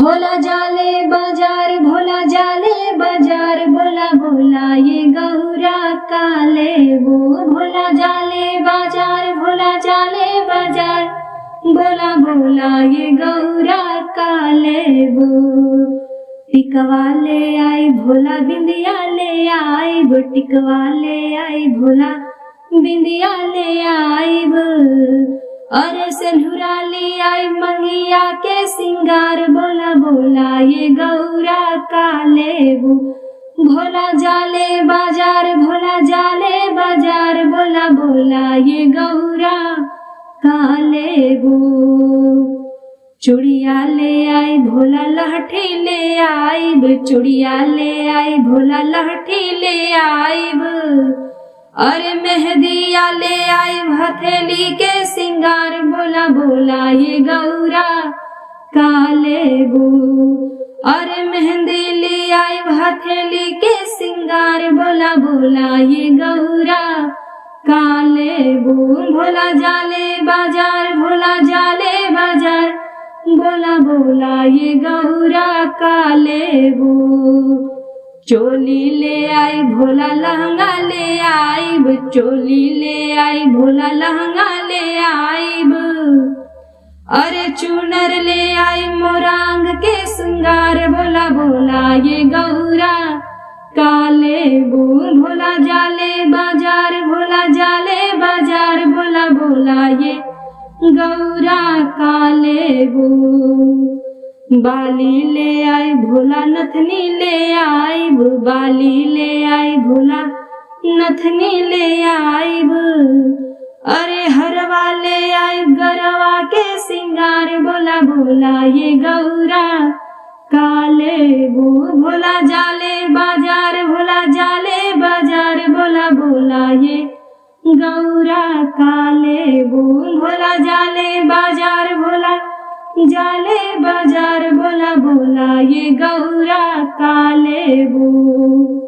भोला जाले बाजार, भोला जाले बाजार, बोला बोला ये गौरा काले वो। भोला जाले बाजार, भोला जाले बाजार, बोला बोला ये गौरा काले वो। टिकवा ले आई भोला बिंदिया ले आई वो, टिकवा ले आई भोला बिंदिया ले आई वो। अरे सिंदूरा ले आई मंगिया के सिंगार, बोला बोला ये गौरा काले वो। भोला जाले बाजार, भोला जाले बाजार, बोला बोला ये गौरा काले वो। चूड़िया ले आई भोला लहठी ले आई वो, चूड़िया ले आई भोला लहठी ले आई वो। अरे मेहंदिया ले आई हथेली के सिंगार, बोला बोला ये गौरा काले वो। अरे मेहंदी ले आई हथेली के सिंगार, बोला बोला ये गौरा काले वो। भोला जाले बाजार, भोला जाले बाजार, बोला बोला ये गौरा काले वो। चोली ले आई भोला लहंगा ले आई वो, चोली ले आई भोला लहंगा ले आई वो। अरे चूनर ले आई मोरांग के श्रृंगार, बोला बोला ये गौरा काले वो। भोला जाले बाजार, भोला जाले बाजार, बोला बोला ये गौरा काले वो। बाली ले आई भोला नथनी ले आई वो, बाली ले आई भोला नथनी ले आई वो। अरे हरवा ले आई गरवा के सिंगार, बोला बोला ये गौरा काले वो। भोला जाले बाजार, भोला जाले बाजार, बोला बोला ये गौरा काले वो। भोला जाले बाजार, भोला जाले बाजार, बोला बोला ये गौरा काले वो।